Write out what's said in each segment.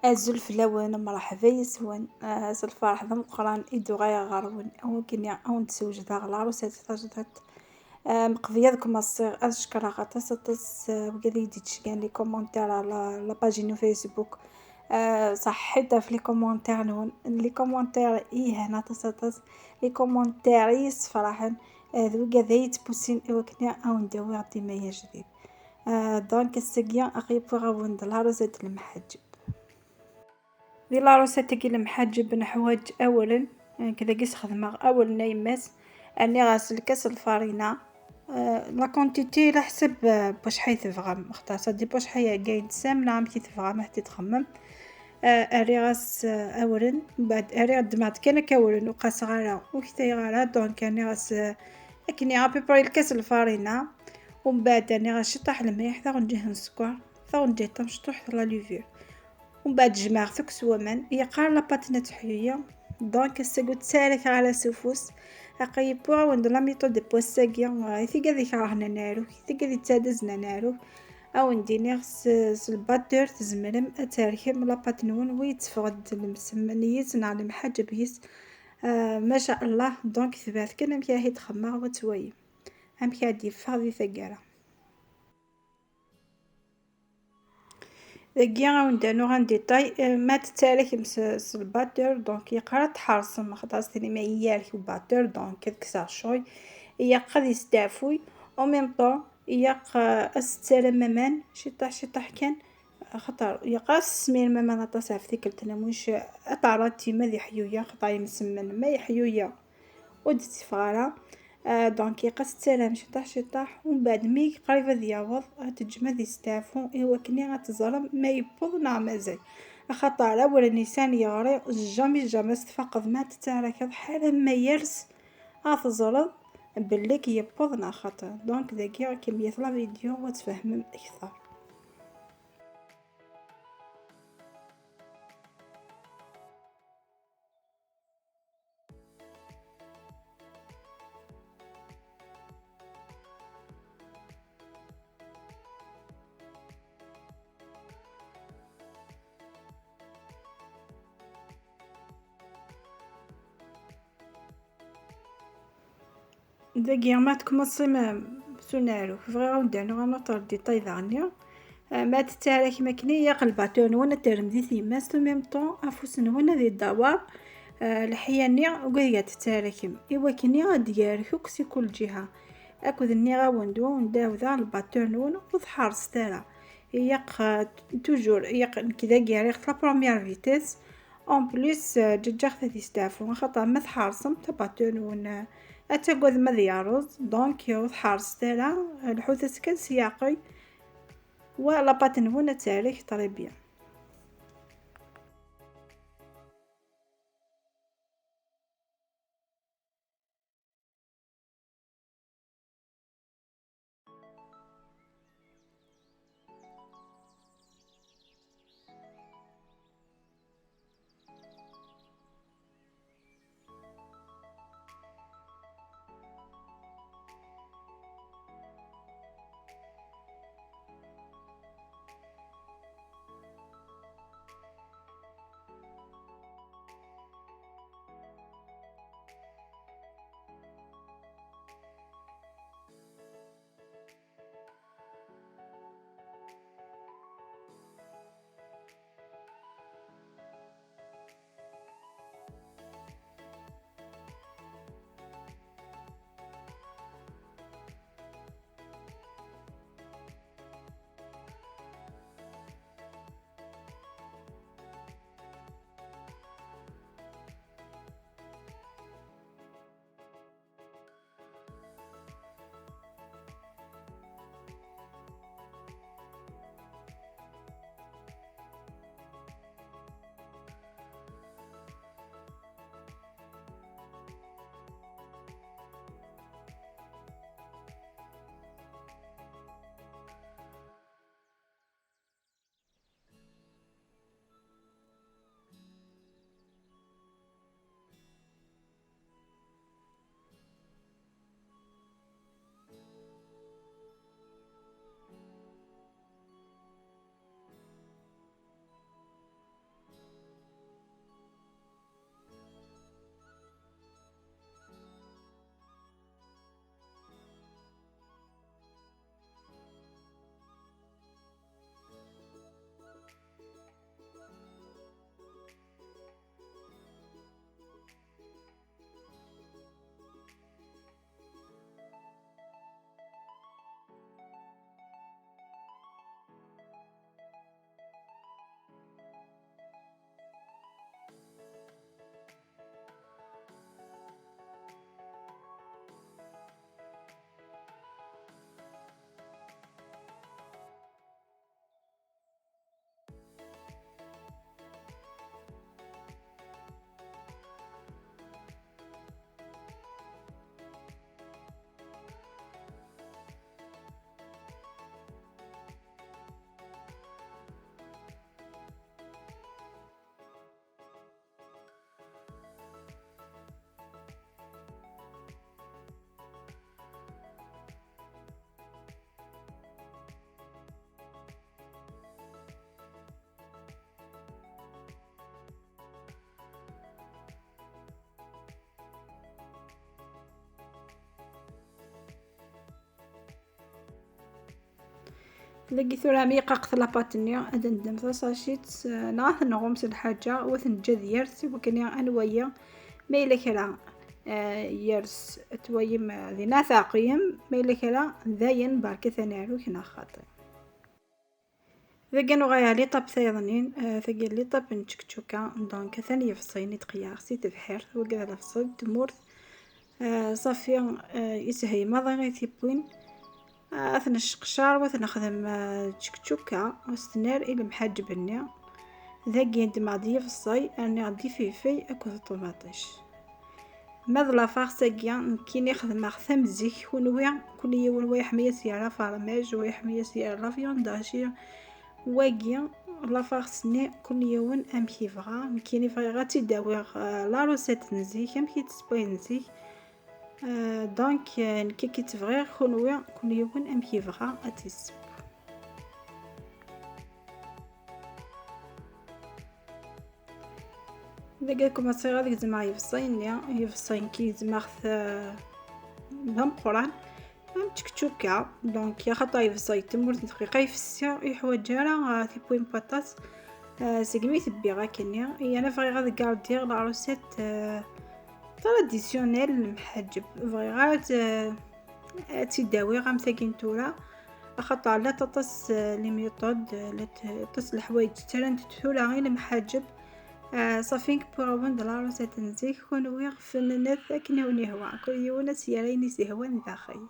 أزول فلاون مرحبا يسون زل الفرح ذا مقران إدو غايا غارون أو كنيا أو نتسوج ذا غلاروس تجدت مقضية ذكم الصيغ أشكرا غطاس تس وقذي ديتش كان لي كومونتير على لاباجينو فيسبوك صح حتى في لي كومونتير نون لي كومونتير هنا تصاتص لي كومونتير يصفراحن ذو قذي تبوسين أو كنيا أو نداوي عطي ما جديد دونك السقيا أغي بوغا وندلاروس المحجب ذي العروسة تقي المحجب نحواج أولا كذا قيس خدمة أولا نايماس أني غاسل كاس الفارينة لا كونتيتي على حسب باش حي تفغم اختار صدي باش حي قايد سامنة عم كي تفغم حتى تخمم أري غاس أولا بعد أري دمعت كان أولا وقاس غارة وكتاي غارة دونك أني غاس أكني عبي الكاس الفارينة ومن بعد أني غاشطح المليح ثا غنجيه السكر ثا غنجيه تمشطوح لا لوفير ومن بعد جمعتك سوامن يقار لاباطنة حيوية دونك الساقو تسالك على سوفوس أقيبوها وند لا ميطود دي بوساقيا يثي قذي كراهنا نارو يثي قذي تادزنا نارو أو نديني الباتور تزمرم أتاركم لاباطنون ويتفغد المسمنيت نعلم حاجة بيس ما شاء الله دونك ثبات كان مكياهي تخمر وتوي أمكي هادي فاضي ثقالة ذاكيا غندانو غنديطاي ما تتسالك مس الباتور دونك يقرا تحرصم خاطرش ثاني ما يالك الباتور دونك كتكسر شوي يقا يستعفوي او ميم طون يق استسالم مامان شطح كان خطر يقا السمير مامان اطاسع في ثيكلتنا مش اطارتي ما ذي حيويا خطا يمسمن ما حيويا ودت فغارة دونك يقاس تسالم شطح ومن بعد مي قريبة دياوض تجمد يستعفو إوا كني غتظلم ما يبوض نا مازال خاطر أولا نيسان يغري جامي استفقد ما تتعرك حالا ما يرس غتظلم بليك يبوض نا خاطر دونك داكي كمية لا فيديو وتفهم أكثر. داكيا ما تكمصي ما سونارو فغيرا ندانو غنطر ديطاي ذانيا ما تتعرك مكني يقلباتون وانا ترم ذي ثيماس ميم طون افوسن وانا ذي الدوار الحياني وقايا تتاركم إوا كني غاديارك وكسي كل جهة أكد ني غاوندو نداو ذا الباتون ون وضحارس تالا يق توجور يق كذا كياريخ لا بروميير فيتيس اون بليس جاجاخ تيستافو خاطر ما تحارسم تباتون ون أتاقود مذي يارز دونك وضحارس تالا الحوث كان سياقي ولا باتن ون تاريخ طريبيا. لقيت رامي قاقت لاباطنيا هذا ندم تصاشيت ناث نغمس الحاجة وثن جذ يرس وكان انويا ما إلا كلا يرس تويم ذي ناثاقيم ما إلا كلا ذاين بارك ثنارو كنا خاطر ذا كانوا غايا طاب ثيضنين ثقي لي طاب نتشكتشوكا دونك ثاني يفصيني تقياغسي تبحر وكذا لفصل تمورت صافي يسهي ما ضغي تيبوين اثنا الشقشار وثنا خدم تشكتشوكا واستنار الى محاجبني ذاكي عندما غادي يفصي اني غادي فيفي اكو الطوماطيش ماذ لافاغ ساكيا كي نخدم خثم زيك ونويا كل يوم ويا حمية سيارة فرماج ويا حمية سيارة لافيون داشي واقيا لافاغ سني كل يوم ام كيفغا مكيني فغا تداوي لا روسيت نزيك ام كي تسبوي نزيك دونك كي تبغي خنويا كل يوم ام كيفغا اتيس إذا قالكم أصير هذيك زعما يفصين كي زعما خذ مهم قران مهم تشكتشوكا دونك يا خطا يفصي تمر دقيقة يفسي يحوج راه تيبوين بطاط سقمي تبي غاكنيا هي انا فغي غاد كاردير لا روسيت تراديسيونيل المحجب فغي غاد تيداوي غام ثاكينتورا خطا لا تطس لي ميثود لا تطس الحوايج ترند تورا غير المحجب صافينك بوغون دلا روسيت نزيك كون ويغف الناس كنا ونهوا كل يوم سيارين سيهوان داخل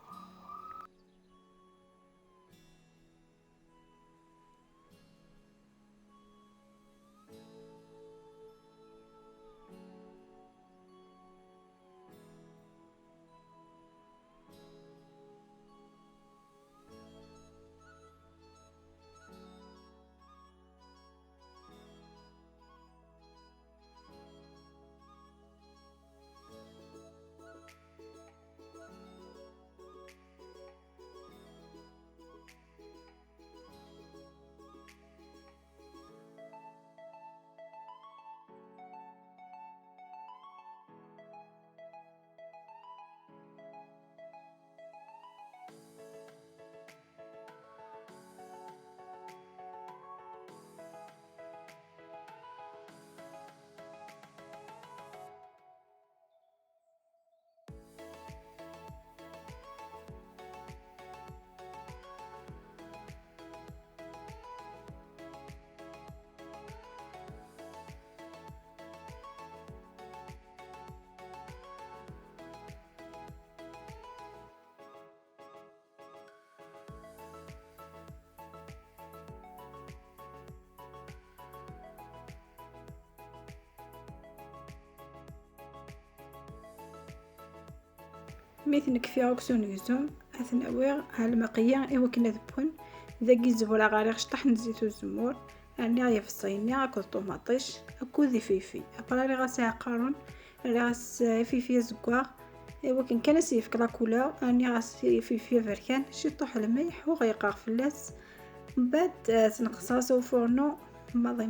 مثل كفي عكسون يزوم أثناء ويغ هالمقيا إوا كنا ذبون ذاكي زبورا غاري شطح نزيت الزمور يعني غايا في الصينية أكو طوماطيش أكو ذي فيفي أبرا غاسي عقارون غاس فيفي زكواغ إوا كان سيفك لاكولا أني غاسي فيفي فركان شي طوح الملح وغيقاغ فلاس بعد تنقصاصو فورنو ماضي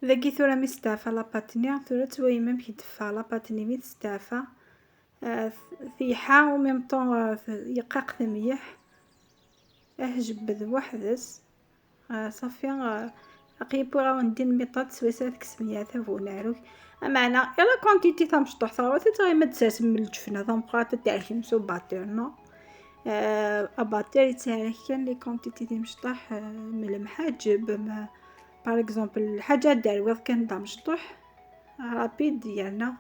ذاكي ثورا مستعفى لاباطني ثورا تويما بيدفى لاباطني مستعفى ثيحة وميم طون يقاق ثميح جبد وحدس صافي اقيبو غا ندير الميطاد سويسات كسميات فوناروك معنا الا كونتيتي تاع مشطوح ثروتي تاع ما تساس من الجفنه ذا بقات تاع خمسو باترنا اباتير تاع كان لي كونتيتي تاع مشطوح من المحاجب ما باغ اكزومبل الحاجه دارويض كان دا مشطوح رابيد ديالنا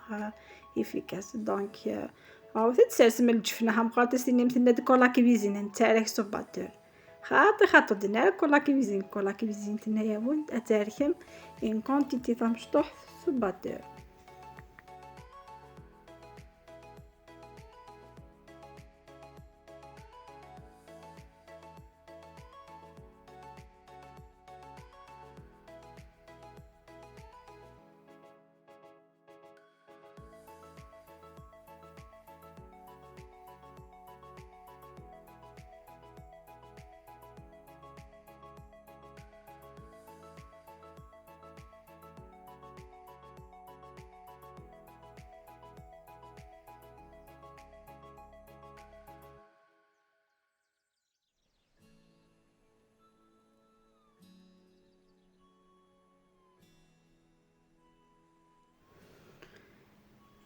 افيكاس دونك او تتساس من الجفنه هم بقات سيني مثل ديكولا كيفيزين نتاع لك سوباتور خاطر دنا كولا كيفيزين تنايا ولد اتاركم ان كونتيتي تاع مشطوح سوباتور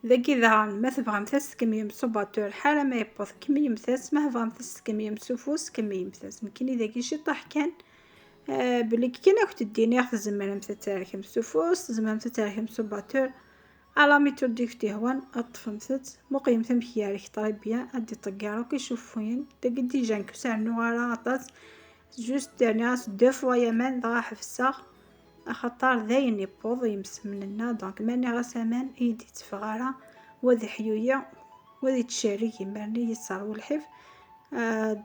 ذاك إذا ما تبغامتاس كيما يمسو حالة ما يبوظ كيما يمثاس، ما تبغامتاس كيما يمسوفوس كيما يمثاس، مكني ذاك شي طاح كان بلي كي كنا كنت ديني تزمر متى مسوفوس تزمر متى مسوباتور على ميثود ديك تيهوان اطفمتت مقيم تمكيارك طريبيا ادي طقارو كيشوف وين داك ديجا كسر نوارا عطات جوست دانياس دو فوا يمان ضا حفصة خطر ذاين يبوظ يمس مننا دونك ماني غاسامان ايدي تفغارا وذي حيوية وذي تشاري يمرني يصارو الحف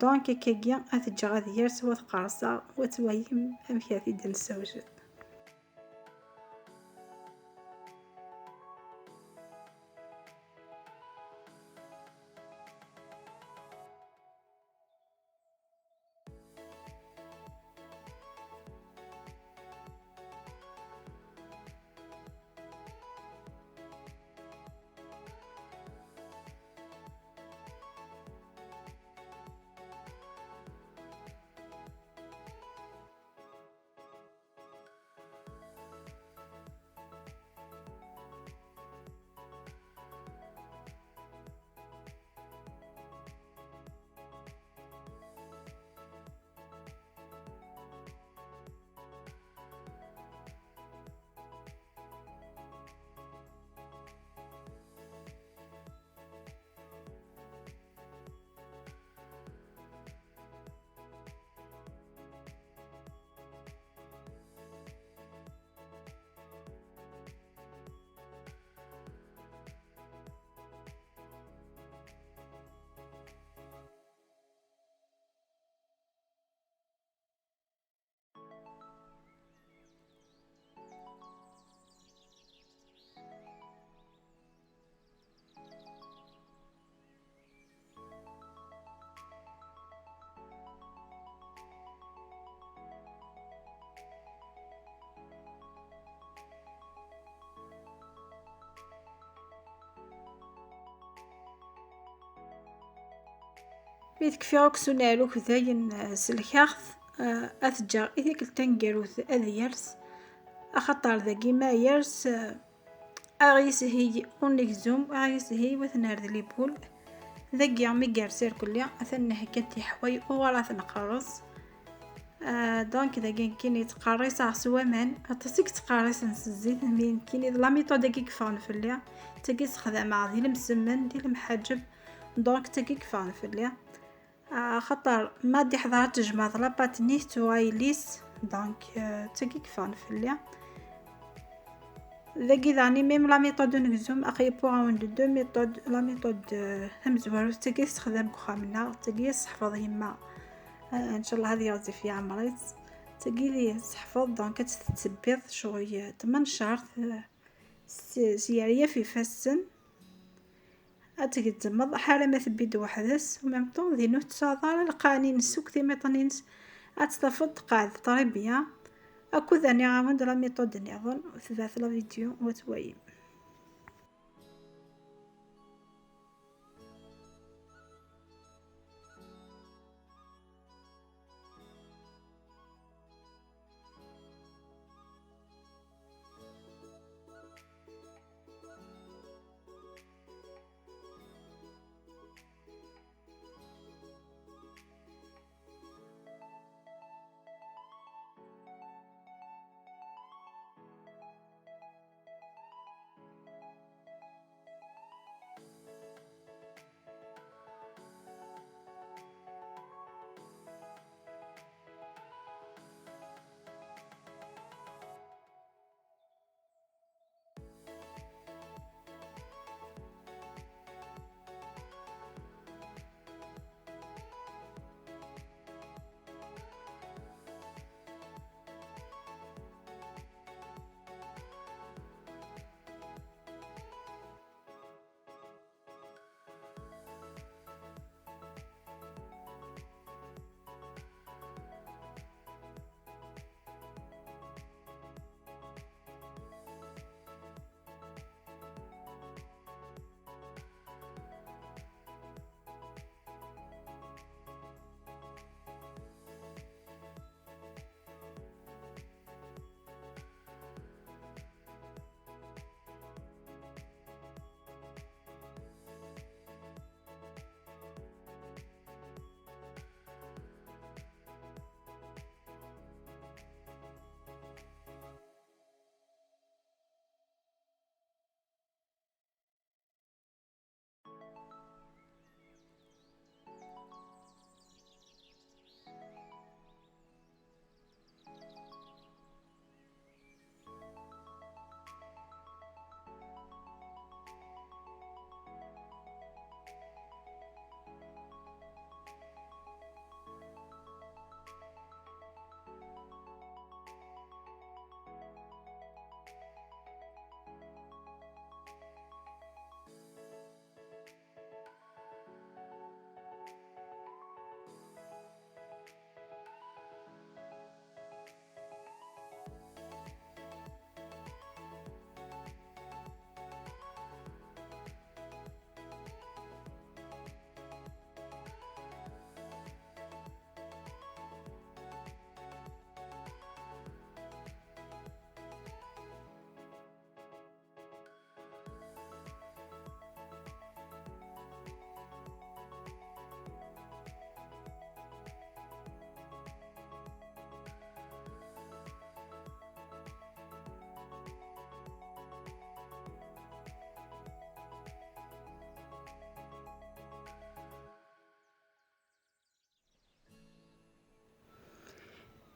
دونك كاكيا اتجا غادي يرس وتقرصا وتويم امكياتي دن السوجد. بيت كفيوك سنالوك ذاين سلكاخث أثجر إذا كنت تنقروث أذ يرس أخطر ذاكي ما يرس أغيس هي ونكزوم أغيس هي وثنار ذي بول ذاكي عمي قارسير كليا أثنى هكاتي حوي وغراث نقرص دونك ذاكي كيني تقريص عسوامان أتصيك تقريص نسزيت مين كيني لا ميطود داكي كفان فليا تاكي تخدم مع ذي المسمن دي المحجب دونك تاكي كفان فليا خطر ما دي حضرت جماعة لاباتني توايليس دونك تاكي كفان فليا ذاكي ذاني ميم لا ميثود نكزوم اخي بوغ دو ميثود لا ميثود همزوارو تاكي تخدم كخامنا تاكي تحفظ يما ان شاء الله هذه غادي في عمريت تاكي لي تحفظ دونك تتبيض شويه 8 شهر سياريه في فسن أتقدم حالة ما تبيد وحدس وممطون ذي نوت صادر القانين السوق ذي ميطانينس أتستفد قاعد طريبيا أكو ذاني عامد لا ميطود نظن وثلاث لا فيديو وتويم.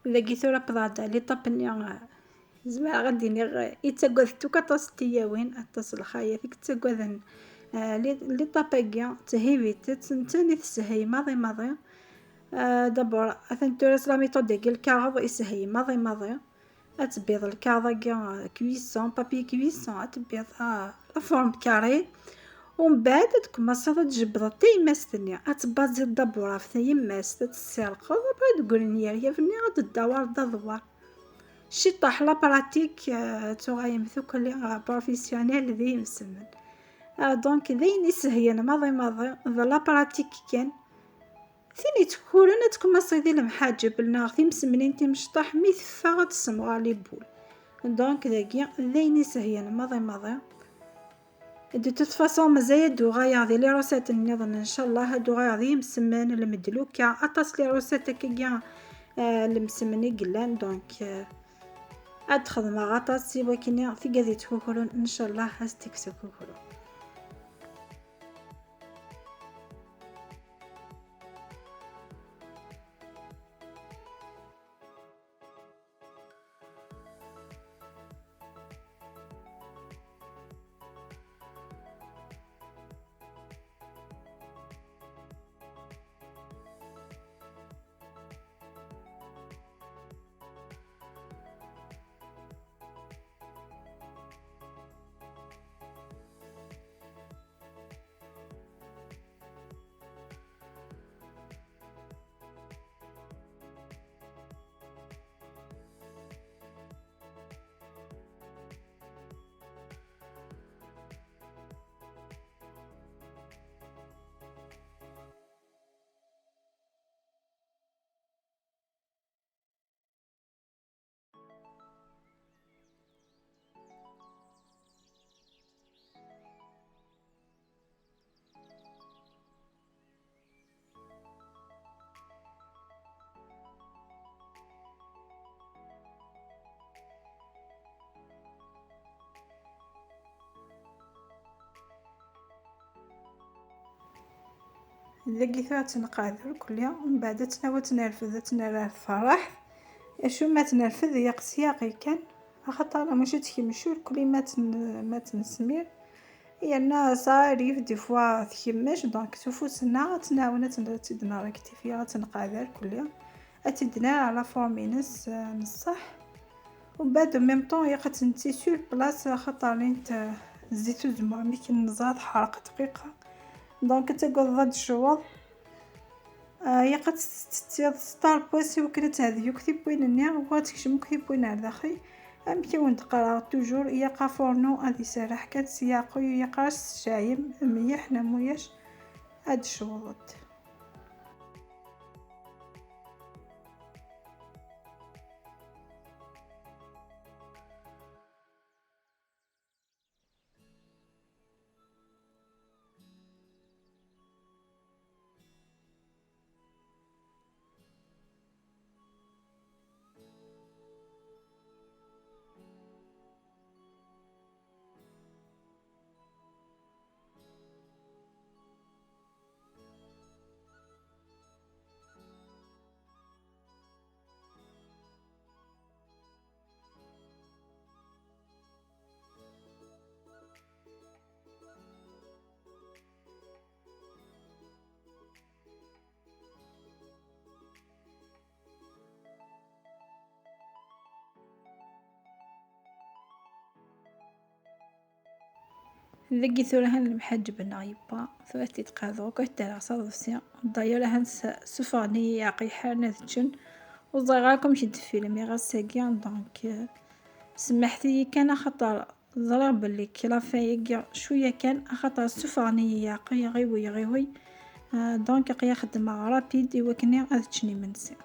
ذاكي ثورة بضادا لي طابني زعما غادي يتقوذتو كطاس تياوين أطاس الخايا فيك تقوذن لي طاباكيا تهيبيت تنتاني تسهي ماضي دابور أثن تورس لا ميثود كي الكاغض يسهي ماضي أتبيض الكاغض كيا كويسون بابي كويسون أتبيض لا فورم كاري ومن بعد تكمص تجبد تيماس ثانية أتبازي الدبورة في يماس تتسرقض بعد تقول نيا فني غاد الدوار دوار شي طاح لا براتيك توغايم ثوك اللي بروفيسيونيل ذي مسمن دونك ذين يسهينا ماضي لا براتيك كان ثاني تكون انا تكمص ذي المحاجب لنا في مسمنين تمشطح ميثفا غتسمغا لي بول دونك ذاكيا ذين يسهينا ماضي دو توت فاصون مزايا دو غايا لي روسيت نظن ان شاء الله هادو غايا مسمان المدلوكا اطاس لي روسيت كيا المسمني قلان دونك ادخل مع غطاس سي وكني في قضية كوكولون ان شاء الله هستيكسو كوكولون. ذاكي ثا تنقادر كل يوم من بعد تنرفد الفرح شو ما تنرفد يقسياقي كان خاطر ماشي تكمشو كل ما تنسمير يانا صاريف دي فوا تكمش دونك تفوسنا تناونا تدنا ريكتيفيا تنقادر كل يوم اتدنا على فورمينس نصح ومن بعد ميم طون يقت نتي سور بلاصه خاطر نت زيتو زمر ملي كنزاد حرق دقيقه دونك تقول ضد الشوط يقت ستار بوسي وكرت هذه يكتب بين النيا وغاتكشم كتب بين الداخل ام كيون تقرا توجور يقا فورنو هذه سراح كانت سياقو يقاس شايم مليح نموياش هاد الشوط. ذاكي ثورة هان المحجب نايبا ثواتي تقاضو كتر صادفسيا ضايا لهان سفاني ياقي حارنا ذتشن وصغاكم شد فيلم غاساكيان دونك سمحتي كان خطر ضرب بلي كلا فايق شويه كان خطر سفاني ياقي غيوي دونك قيا خدمة رابيد وكني غاتشني منسي.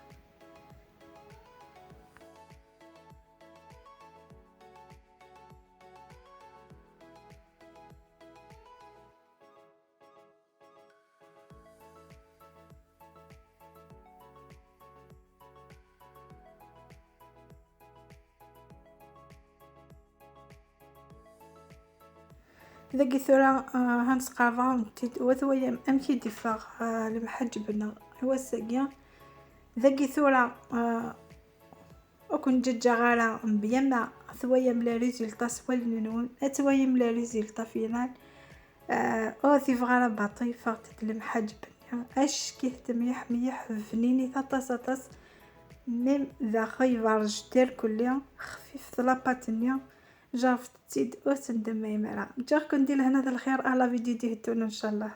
ذاكي ثورة هنسقافا وثويا أمشي دفاغ المحجبنا هو الساقيا ذاكي ثورة وكون جا غالا مبيما ثويا ملا ريزلطا سوال نون ثويا ملا ريزلطا فينال. او ثيف غالا باطي فاغت المحجب اش كيهتم ميح فنيني تطاس ميم ذا خي فارج دير كليا خفيف ثلاباتنيا جافت تيد او تندم يمرا نتاخ كندير لهنا الخير على فيديو ديهتون ان شاء الله.